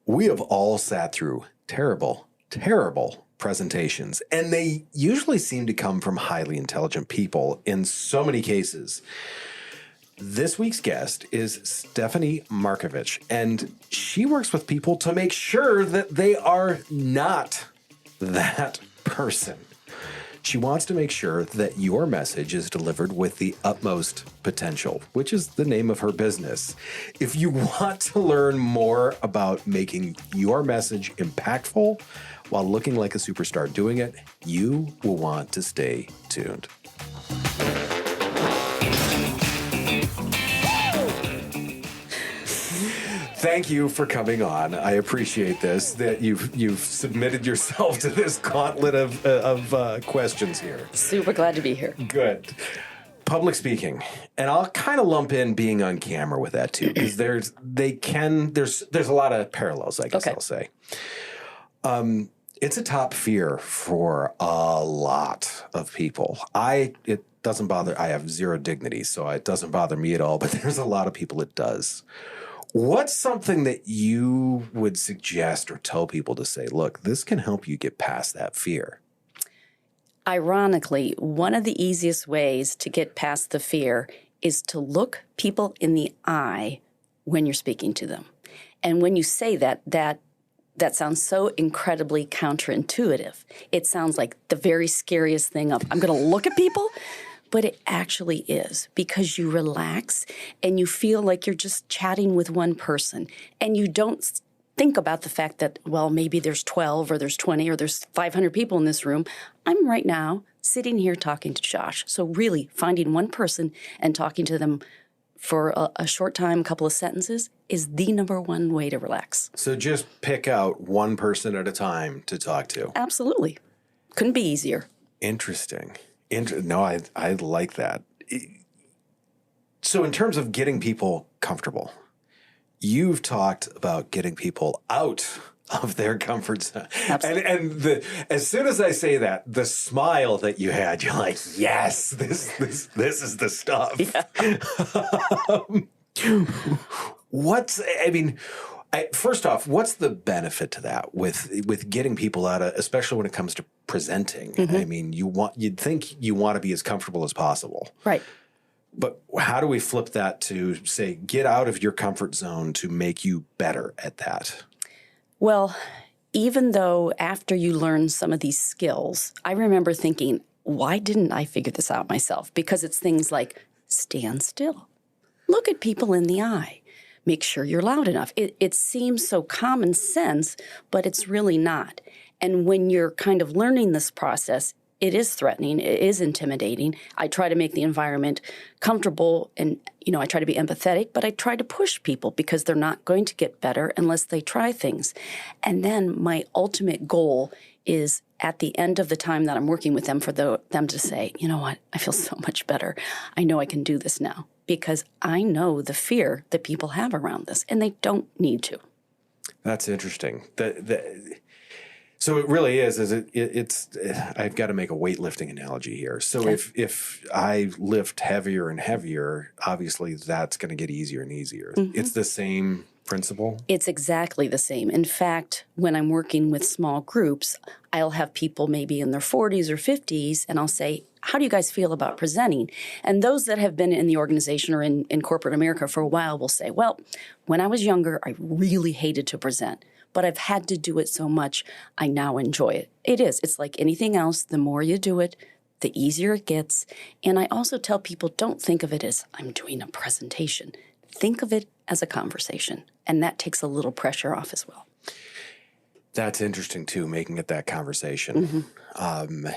We have all sat through terrible, terrible presentations, and they usually seem to come from highly intelligent people in so many cases. This week's guest is Stephanie Markovic, and she works with people to make sure that they are not that person. She wants to make sure that your message is delivered with the utmost potential, which is the name of her business. If you want to learn more about making your message impactful while looking like a superstar doing it, you will want to stay tuned. Thank you for coming on. I appreciate this, that you've submitted yourself to this gauntlet of questions here. Super glad to be here. Good. Public speaking, and I'll kind of lump in being on camera with that too, because there's a lot of parallels, I guess. Okay. I'll say. It's a top fear for a lot of people. It doesn't bother. I have zero dignity, so it doesn't bother me at all. But there's a lot of people it does. What's something that you would suggest or tell people to say, look, this can help you get past that fear? Ironically, one of the easiest ways to get past the fear is to look people in the eye when you're speaking to them. And when you say that sounds so incredibly counterintuitive. It sounds like the very scariest thing of, I'm going to look at people. But it actually is, because you relax and you feel like you're just chatting with one person, and you don't think about the fact that, well, maybe there's 12 or there's 20 or there's 500 people in this room. I'm right now sitting here talking to Josh. So really finding one person and talking to them for a short time, a couple of sentences, is the number one way to relax. So just pick out one person at a time to talk to. Absolutely. Couldn't be easier. Interesting. No, I like that. So in terms of getting people comfortable, you've talked about getting people out of their comfort zone. Absolutely. And as soon as I say that, the smile that you had, you're like, yes, this is the stuff. Yeah. First off, what's the benefit to that with getting people out of, especially when it comes to presenting? Mm-hmm. I mean, you'd think you want to be as comfortable as possible. Right. But how do we flip that to say, get out of your comfort zone to make you better at that? Well, even though after you learn some of these skills, I remember thinking, why didn't I figure this out myself? Because it's things like stand still, look at people in the eye. Make sure you're loud enough. It seems so common sense, but it's really not. And when you're kind of learning this process, it is threatening. It is intimidating. I try to make the environment comfortable, and, I try to be empathetic, but I try to push people because they're not going to get better unless they try things. And then my ultimate goal is at the end of the time that I'm working with them for them to say, you know what, I feel so much better. I know I can do this now. Because I know the fear that people have around this, and they don't need to. That's interesting. So it really is. It's. I've got to make a weightlifting analogy here. So okay. if I lift heavier and heavier, obviously that's going to get easier and easier. Mm-hmm. It's the same principle? It's exactly the same. In fact, when I'm working with small groups, I'll have people maybe in their 40s or 50s, and I'll say, how do you guys feel about presenting? And those that have been in the organization or in corporate America for a while will say, well, when I was younger, I really hated to present, but I've had to do it so much, I now enjoy it. It is. It's like anything else. The more you do it, the easier it gets. And I also tell people, don't think of it as I'm doing a presentation. Think of it as a conversation. And that takes a little pressure off as well. That's interesting, too, making it that conversation. Mm-hmm.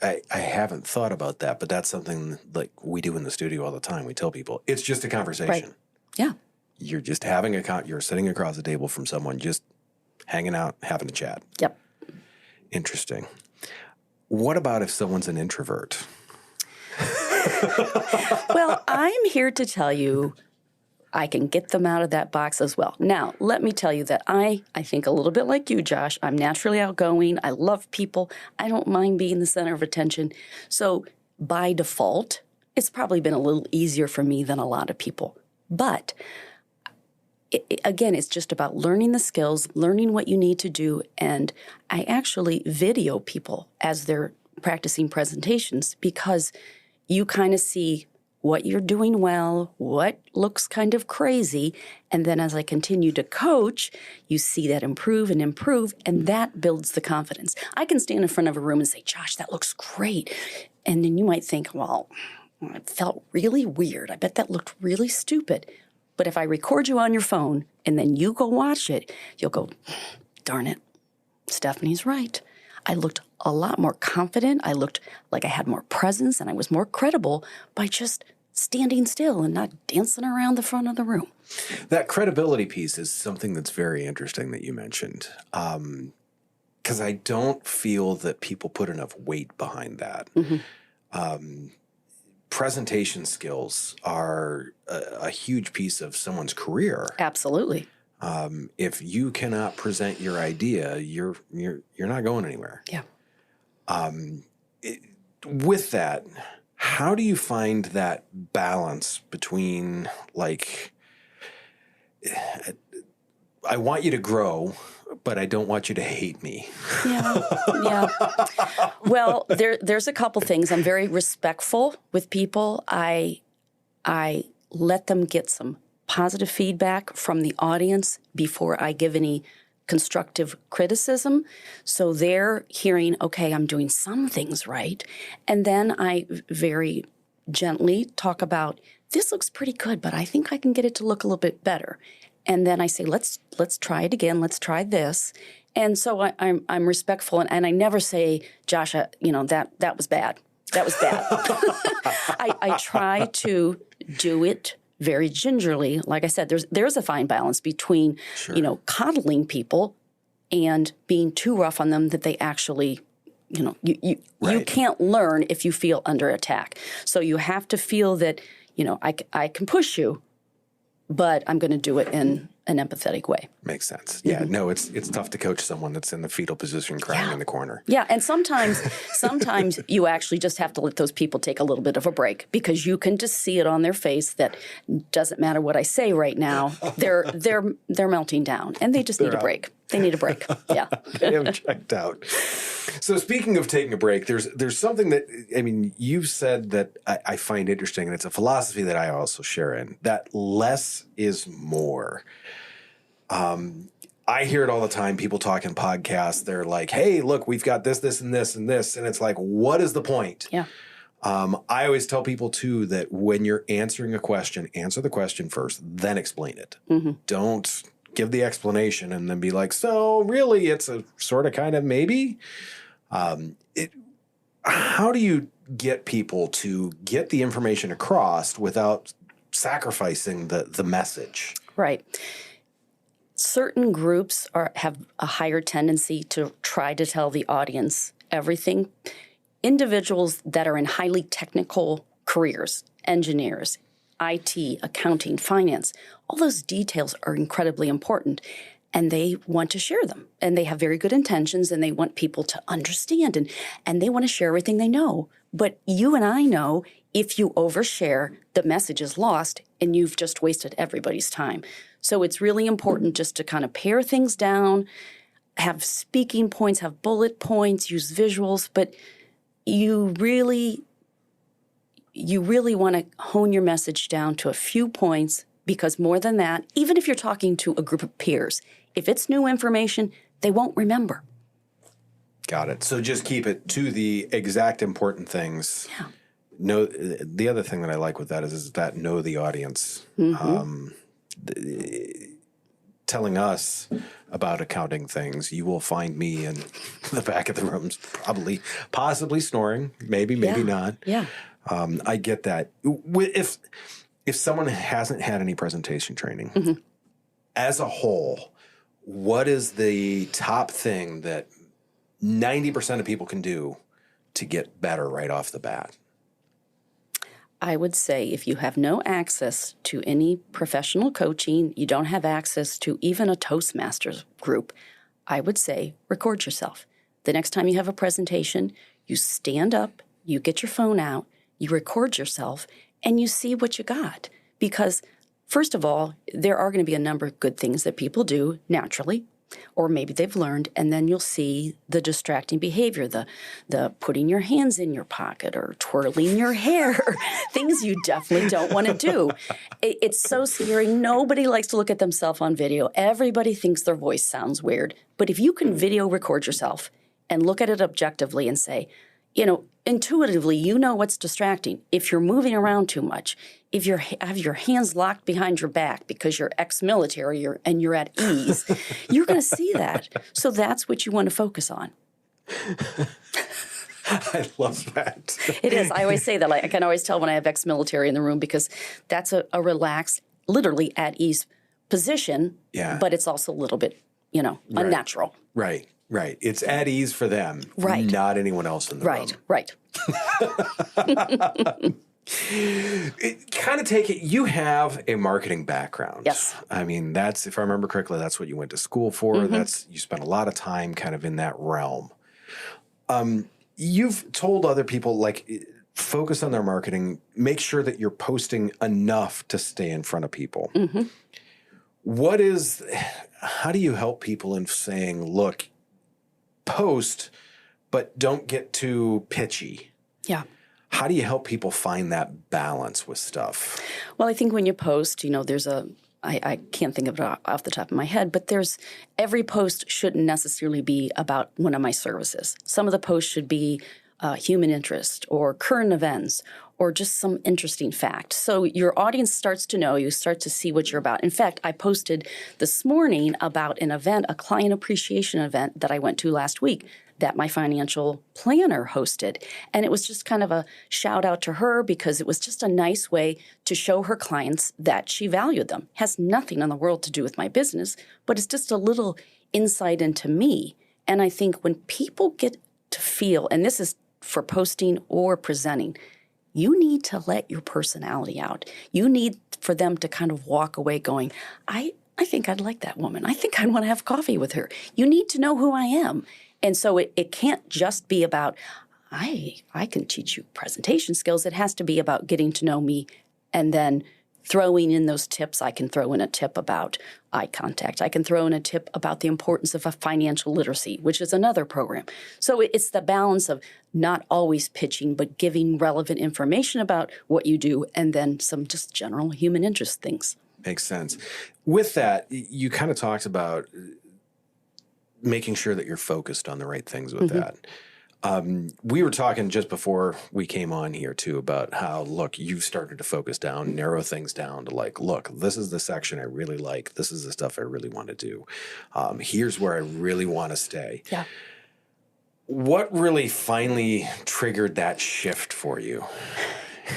I haven't thought about that, but that's something like we do in the studio all the time. We tell people, it's just a conversation. Right. Yeah. You're just you're sitting across the table from someone, just hanging out, having a chat. Yep. Interesting. What about if someone's an introvert? Well, I'm here to tell you I can get them out of that box as well. Now, let me tell you that I think a little bit like you, Josh. I'm naturally outgoing. I love people. I don't mind being the center of attention. So by default, it's probably been a little easier for me than a lot of people. But again, it's just about learning the skills, learning what you need to do. And I actually video people as they're practicing presentations because you kind of see what you're doing well, what looks kind of crazy. And then as I continue to coach, you see that improve, and that builds the confidence. I can stand in front of a room and say, Josh, that looks great. And then you might think, well, it felt really weird. I bet that looked really stupid. But if I record you on your phone and then you go watch it, you'll go, darn it, Stephanie's right. I looked a lot more confident. I looked like I had more presence and I was more credible by just standing still and not dancing around the front of the room. That credibility piece is something that's very interesting that you mentioned, because I don't feel that people put enough weight behind that. Presentation skills are a huge piece of someone's career. Absolutely. If you cannot present your idea, you're not going anywhere. Yeah. With that, how do you find that balance between, like, I want you to grow, but I don't want you to hate me? Yeah. Well, there's a couple things. I'm very respectful with people. I let them get some positive feedback from the audience before I give any constructive criticism. So they're hearing, okay, I'm doing some things right. And then I very gently talk about, this looks pretty good, but I think I can get it to look a little bit better. And then I say, let's try it again. Let's try this. And so I'm respectful. And I never say, Josh, that was bad. That was bad. I try to do it very gingerly. Like I said, there's a fine balance between, Sure. Coddling people and being too rough on them that they actually, you can't learn if you feel under attack. So you have to feel that, I can push you, but I'm going to do it in an empathetic way. Makes sense. Yeah, no, it's tough to coach someone that's in the fetal position crying in the corner. Yeah, and sometimes you actually just have to let those people take a little bit of a break because you can just see it on their face that doesn't matter what I say right now. They're melting down, and they just need a break. They need a break. Yeah. They have checked out. So speaking of taking a break, there's something that, you've said that I find interesting, and it's a philosophy that I also share in, that less is more. I hear it all the time. People talk in podcasts. They're like, hey, look, we've got this, this, and this, and this. And it's like, what is the point? Yeah. I always tell people, too, that when you're answering a question, answer the question first, then explain it. Mm-hmm. Don't give the explanation and then be like, so really it's a sort of kind of maybe. How do you get people to get the information across without sacrificing the message? Right. Certain groups have a higher tendency to try to tell the audience everything. Individuals that are in highly technical careers, engineers, IT, accounting, finance, all those details are incredibly important, and they want to share them. And they have very good intentions, and they want people to understand, and they want to share everything they know. But you and I know if you overshare, the message is lost, and you've just wasted everybody's time. So it's really important just to kind of pare things down, have speaking points, have bullet points, use visuals, but you really want to hone your message down to a few points, because more than that, even if you're talking to a group of peers, if it's new information, they won't remember. Got it. So just keep it to the exact important things. Yeah. No, the other thing that I like with that is that know the audience. Mm-hmm. Telling us about accounting things, you will find me in the back of the rooms, possibly snoring, maybe not. Yeah. I get that. If someone hasn't had any presentation training, mm-hmm. as a whole, what is the top thing that 90% of people can do to get better right off the bat? I would say if you have no access to any professional coaching, you don't have access to even a Toastmasters group, I would say record yourself. The next time you have a presentation, you stand up, you get your phone out, you record yourself, and you see what you got. Because First of all, there are going to be a number of good things that people do naturally, or maybe they've learned, and then you'll see the distracting behavior, the putting your hands in your pocket or twirling your hair, things you definitely don't want to do. It's so scary. Nobody likes to look at themselves on video. Everybody thinks their voice sounds weird. But if you can video record yourself and look at it objectively and say, intuitively, you know what's distracting. If you're moving around too much, if you have your hands locked behind your back because you're ex-military and you're at ease, you're going to see that. So that's what you want to focus on. I love that. It is. I always say that. I can always tell when I have ex-military in the room because that's a relaxed, literally at ease position. Yeah. But it's also a little bit, unnatural. Right. It's at ease for them, right? Not anyone else in the room. Right. Kind of take it. You have a marketing background. Yes. I mean, that's, if I remember correctly, that's what you went to school for. Mm-hmm. You spent a lot of time kind of in that realm. You've told other people, focus on their marketing, make sure that you're posting enough to stay in front of people. Mm-hmm. How do you help people in saying, look, post, but don't get too pitchy? Yeah. How do you help people find that balance with stuff? Well, I think when you post, there's I can't think of it off the top of my head, but every post shouldn't necessarily be about one of my services. Some of the posts should be human interest or current events or just some interesting fact. So your audience starts to know, you start to see what you're about. In fact, I posted this morning about an event, a client appreciation event that I went to last week that my financial planner hosted. And it was just kind of a shout out to her because it was just a nice way to show her clients that she valued them. Has nothing in the world to do with my business, but it's just a little insight into me. And I think when people get to feel, and this is for posting or presenting, you need to let your personality out. You need for them to kind of walk away going, I think I'd like that woman. I think I'd want to have coffee with her. You need to know who I am. And so it can't just be about, I can teach you presentation skills. It has to be about getting to know me and then throwing in those tips. I can throw in a tip about eye contact. I can throw in a tip about the importance of a financial literacy, which is another program. So it's the balance of not always pitching, but giving relevant information about what you do and then some just general human interest things. Makes sense. With that, you kind of talked about making sure that you're focused on the right things with that. We were talking just before we came on here too about how, look, you've started to focus down, narrow things down to look, this is the section I really like. This is the stuff I really want to do. Here's where I really want to stay. Yeah. What really finally triggered that shift for you?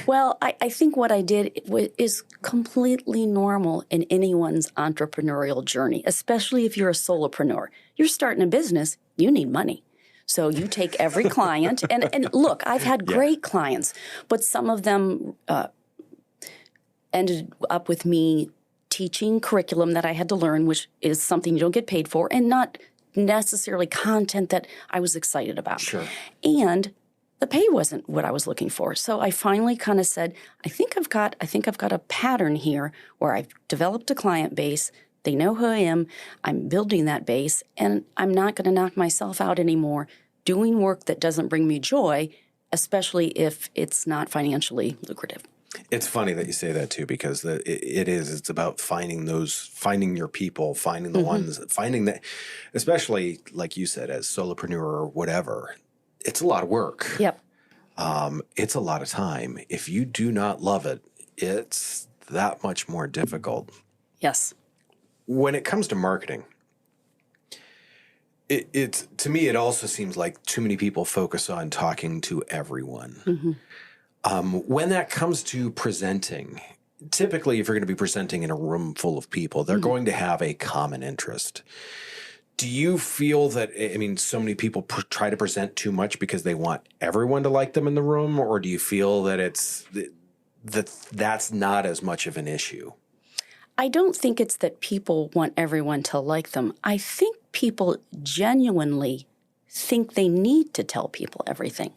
Well, I think what I did is completely normal in anyone's entrepreneurial journey, especially if you're a solopreneur. You're starting a business, you need money. So you take every client, and look, I've had great clients, but some of them ended up with me teaching curriculum that I had to learn, which is something you don't get paid for, and not necessarily content that I was excited about. Sure. And the pay wasn't what I was looking for. So I finally kind of said, I think I've got a pattern here where I've developed a client base. They know who I am. I'm building that base, and I'm not going to knock myself out anymore doing work that doesn't bring me joy, especially if it's not financially lucrative. It's funny that you say that too, because it's about finding your people, finding the ones, finding that, especially like you said, as solopreneur or whatever, it's a lot of work. Yep. It's a lot of time. If you do not love it, it's that much more difficult. Yes. When it comes to marketing, it's to me, it also seems like too many people focus on talking to everyone. When that comes to presenting, typically if you're going to be presenting in a room full of people, they're going to have a common interest. Do you feel that, so many people try to present too much because they want everyone to like them in the room, or do you feel that that's not as much of an issue? I don't think it's that people want everyone to like them. I think people genuinely think they need to tell people everything.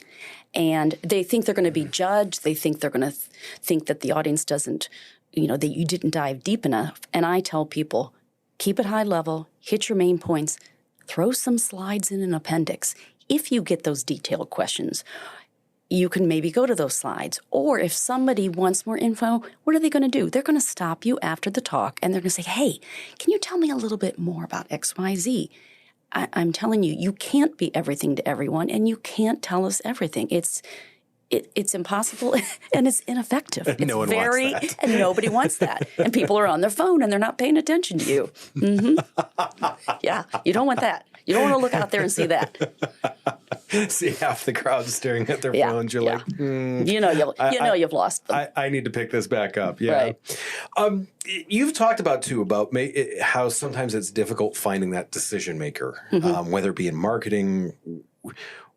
And they think they're going to be judged. They think they're going to think that the audience doesn't that you didn't dive deep enough. And I tell people, keep it high level, hit your main points, throw some slides in an appendix. If you get those detailed questions, you can maybe go to those slides. Or if somebody wants more info, what are they going to do? They're going to stop you after the talk and they're going to say, hey, can you tell me a little bit more about XYZ? I'm telling you, you can't be everything to everyone and you can't tell us everything. It's impossible and it's ineffective. It's no one wants that. And nobody wants that. And people are on their phone and they're not paying attention to you. Mm-hmm. Yeah, you don't want that. You don't want to look out there and see that. See half the crowd staring at their phones. You're like, you've lost them. I need to pick this back up. Yeah. Right. You've talked about how sometimes it's difficult finding that decision maker, whether it be in marketing.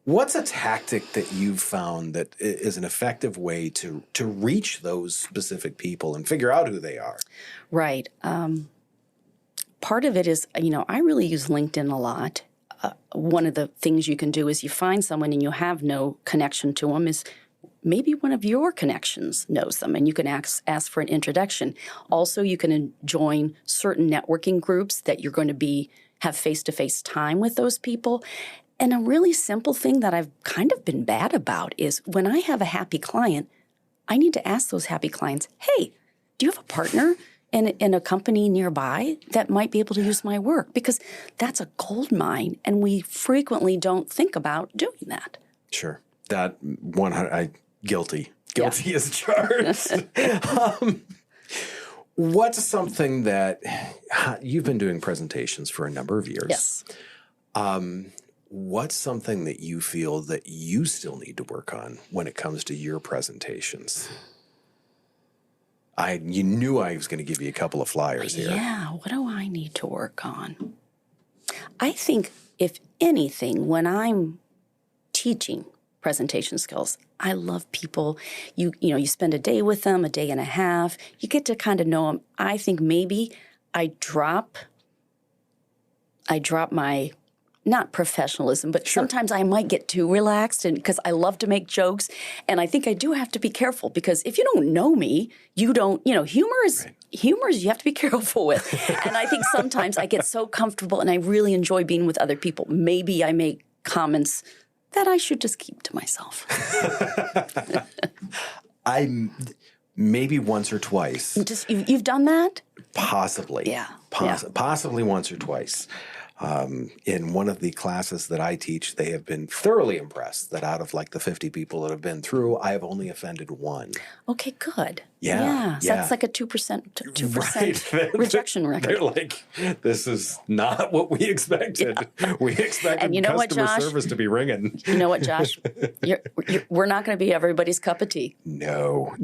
What's a tactic that you've found that is an effective way to reach those specific people and figure out who they are? Right. Part of it is, I really use LinkedIn a lot. One of the things you can do is you find someone and you have no connection to them is maybe one of your connections knows them and you can ask for an introduction. Also, you can join certain networking groups that you're going to have face-to-face time with those people. And a really simple thing that I've kind of been bad about is when I have a happy client, I need to ask those happy clients, hey, do you have a partner in a company nearby that might be able to use my work? Because that's a gold mine, and we frequently don't think about doing that. Sure. That 100, guilty as charged. What's something that you've been doing presentations for a number of years? Yes. What's something that you feel that you still need to work on when it comes to your presentations? You knew I was going to give you a couple of flyers here. Yeah, what do I need to work on? I think, if anything, when I'm teaching presentation skills, I love people. You spend a day with them, a day and a half. You get to kind of know them. I think maybe I drop my, not professionalism, but sometimes I might get too relaxed because I love to make jokes. And I think I do have to be careful because if you don't know me, you don't, humor is you have to be careful with. And I think sometimes I get so comfortable and I really enjoy being with other people. Maybe I make comments that I should just keep to myself. Maybe once or twice. You've done that? Possibly. Yeah. Possibly once or twice. In one of the classes that I teach, they have been thoroughly impressed that out of like the 50 people that have been through, I have only offended one. Okay, good. Yeah. So that's like a 2% rejection record. They're like, this is not what we expected. Yeah. We expected customer service to be ringing. You know what, Josh? We're not going to be everybody's cup of tea. No,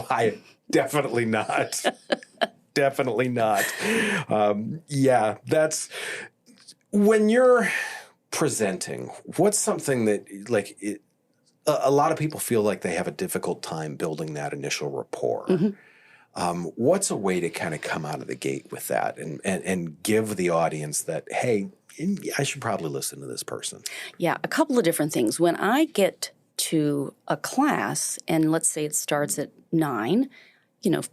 I definitely not. Definitely not. That's when you're presenting. What's something that a lot of people feel like they have a difficult time building that initial rapport. Mm-hmm. What's a way to kind of come out of the gate with that and give the audience that, hey, I should probably listen to this person? Yeah, a couple of different things. When I get to a class, and let's say it starts at 9,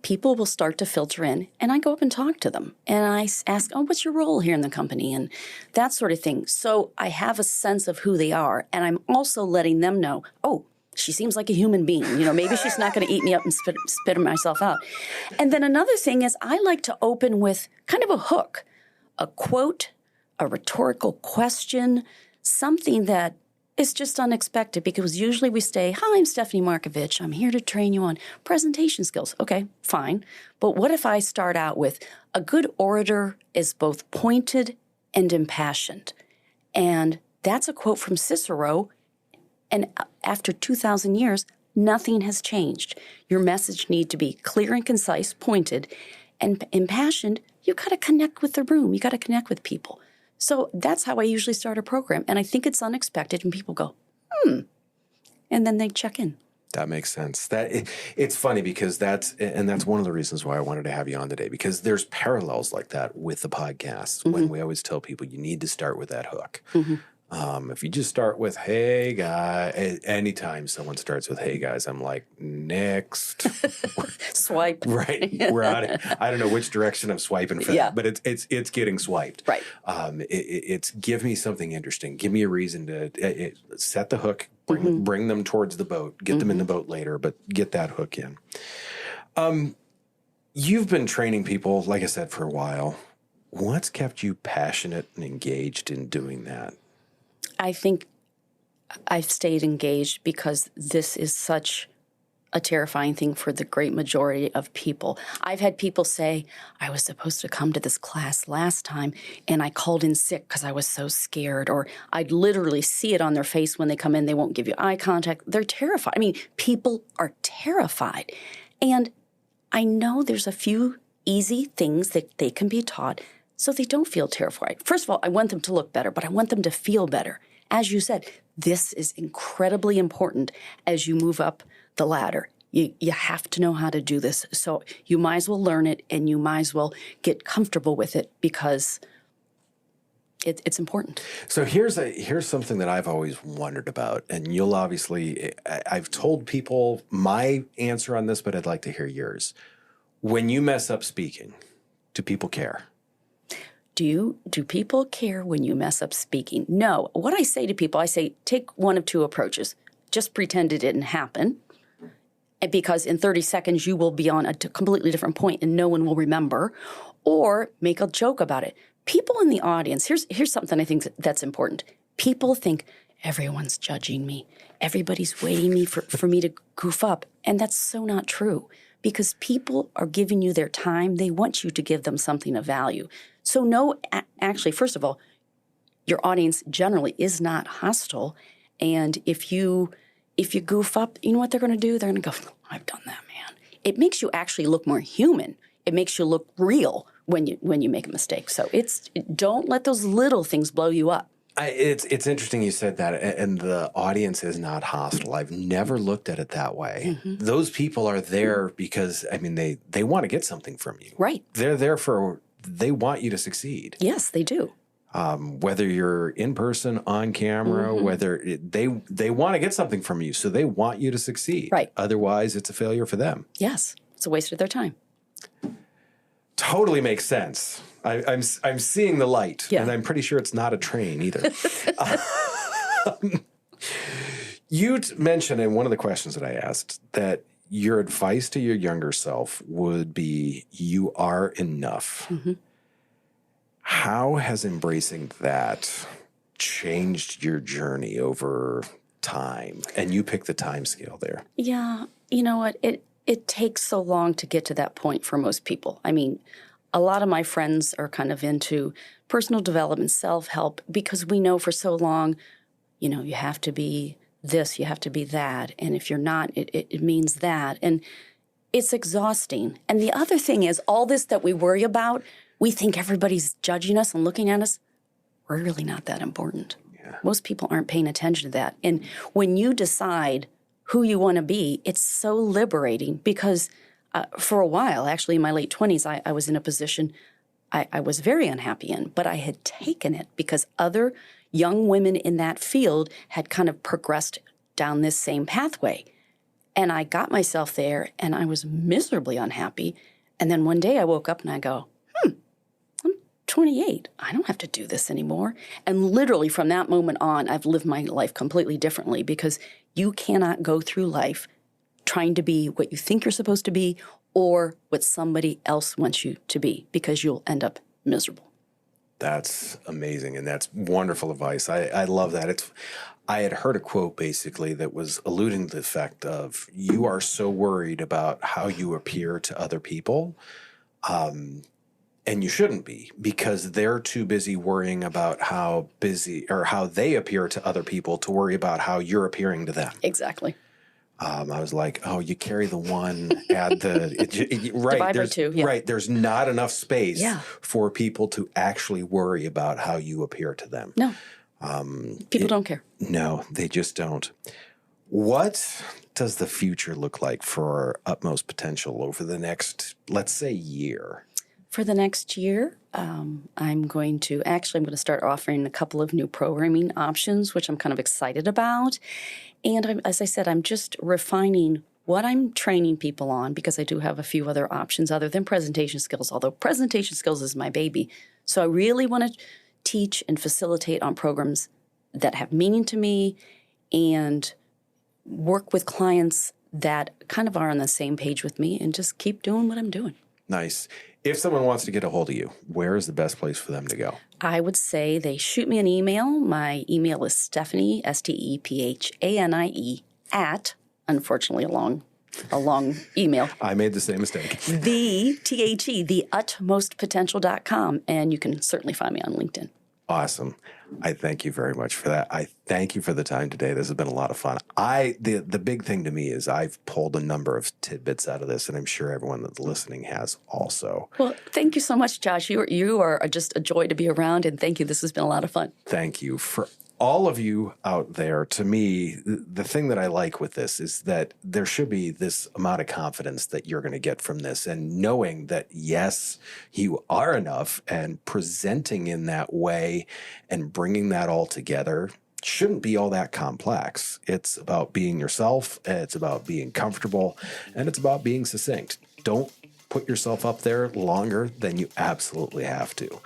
people will start to filter in, and I go up and talk to them. And I ask, what's your role here in the company? And that sort of thing. So I have a sense of who they are. And I'm also letting them know, she seems like a human being. Maybe she's not going to eat me up and spit myself out. And then another thing is I like to open with kind of a hook, a quote, a rhetorical question, something that is just unexpected, because usually we say, hi, I'm Stephanie Markovic. I'm here to train you on presentation skills. Okay, fine. But what if I start out with, a good orator is both pointed and impassioned. And that's a quote from Cicero. And after 2,000 years, nothing has changed. Your message need to be clear and concise, pointed, and impassioned. You got to connect with the room. You got to connect with people. So that's how I usually start a program. And I think it's unexpected, and people go, and then they check in. That makes sense. It's funny because that's one of the reasons why I wanted to have you on today, because there's parallels like that with the podcast. Mm-hmm. When we always tell people you need to start with that hook. Mm-hmm. If you just start with, hey, guy, anytime someone starts with, hey, guys, I'm like, next. Swipe. Right. We're out of, I don't know which direction I'm swiping for that, but it's getting swiped. Right. It's give me something interesting. Give me a reason to set the hook, bring them towards the boat, get them in the boat later, but get that hook in. You've been training people, like I said, for a while. What's kept you passionate and engaged in doing that? I think I've stayed engaged because this is such a terrifying thing for the great majority of people. I've had people say, I was supposed to come to this class last time and I called in sick because I was so scared. Or I'd literally see it on their face when they come in. They won't give you eye contact. They're terrified. I mean, people are terrified. And I know there's a few easy things that they can be taught so they don't feel terrified. First of all, I want them to look better, but I want them to feel better. As you said, this is incredibly important as you move up the ladder. You have to know how to do this. So you might as well learn it and you might as well get comfortable with it because it's important. So here's something that I've always wondered about, and you'll obviously, I've told people my answer on this, but I'd like to hear yours. When you mess up speaking, do people care? Do people care when you mess up speaking? No. What I say to people, I say, take one of two approaches. Just pretend it didn't happen. And because in 30 seconds, you will be on a completely different point and no one will remember. Or make a joke about it. People in the audience, here's something I think that's important. People think everyone's judging me. Everybody's waiting for me to goof up. And that's so not true. Because people are giving you their time. They want you to give them something of value. So no, actually, first of all, your audience generally is not hostile. And if you goof up, you know what they're going to do? They're going to go, I've done that, man. It makes you actually look more human. It makes you look real when you make a mistake. So don't let those little things blow you up. It's interesting you said that, and the audience is not hostile. I've never looked at it that way. Mm-hmm. Those people are there because, I mean, they want to get something from you. Right. They're there they want you to succeed. Yes, they do. Whether you're in person, on camera, whether they want to get something from you, so they want you to succeed. Right. Otherwise, it's a failure for them. Yes, it's a waste of their time. Totally makes sense. I'm seeing the light, and I'm pretty sure it's not a train either. You mentioned in one of the questions that I asked that your advice to your younger self would be, you are enough. Mm-hmm. How has embracing that changed your journey over time? And you pick the time scale there. Yeah, you know what? It takes so long to get to that point for most people. I mean, a lot of my friends are kind of into personal development, self-help, because we know for so long, you know, you have to be this, you have to be that. And if you're not, it means that. And it's exhausting. And the other thing is, all this that we worry about, we think everybody's judging us and looking at us. We're really not that important. Yeah. Most people aren't paying attention to that. And when you decide who you want to be, it's so liberating because for a while, actually in my late 20s, I was in a position I was very unhappy in, but I had taken it because other young women in that field had kind of progressed down this same pathway. And I got myself there and I was miserably unhappy. And then one day I woke up and I go, I'm 28. I don't have to do this anymore. And literally from that moment on, I've lived my life completely differently because you cannot go through life trying to be what you think you're supposed to be or what somebody else wants you to be because you'll end up miserable. That's amazing. And that's wonderful advice. I love that. I had heard a quote basically that was alluding to the fact of you are so worried about how you appear to other people. And you shouldn't be because they're too busy worrying about how busy or how they appear to other people to worry about how you're appearing to them. Exactly. I was like, oh, you carry the one, add the right. Divide by two. Yeah. Right. There's not enough space for people to actually worry about how you appear to them. No. People don't care. No, they just don't. What does the future look like for Utmost Potential over the next, let's say, year? for the next year. I'm going to start offering a couple of new programming options, which I'm kind of excited about. And as I said, I'm just refining what I'm training people on, because I do have a few other options other than presentation skills, although presentation skills is my baby. So I really want to teach and facilitate on programs that have meaning to me and work with clients that kind of are on the same page with me and just keep doing what I'm doing. Nice. If someone wants to get a hold of you, where is the best place for them to go? I would say they shoot me an email. My email is Stephanie, Stephanie, at, unfortunately, a long email. I made the same mistake. the utmostpotential.com. And you can certainly find me on LinkedIn. Awesome. I thank you very much for that. I thank you for the time today. This has been a lot of fun. The big thing to me is I've pulled a number of tidbits out of this, and I'm sure everyone that's listening has also. Well, thank you so much, Josh. You are just a joy to be around, and thank you. This has been a lot of fun. Thank you. For all of you out there, to me, the thing that I like with this is that there should be this amount of confidence that you're going to get from this, and knowing that, yes, you are enough, and presenting in that way and bringing that all together shouldn't be all that complex. It's about being yourself, it's about being comfortable, and it's about being succinct. Don't put yourself up there longer than you absolutely have to.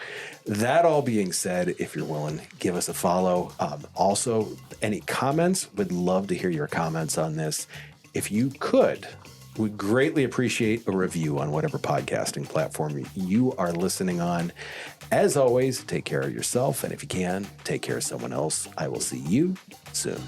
That all being said, if you're willing, give us a follow. Also, any comments, would love to hear your comments on this. If you could, we'd greatly appreciate a review on whatever podcasting platform you are listening on. As always, take care of yourself, and if you can, take care of someone else. I will see you soon.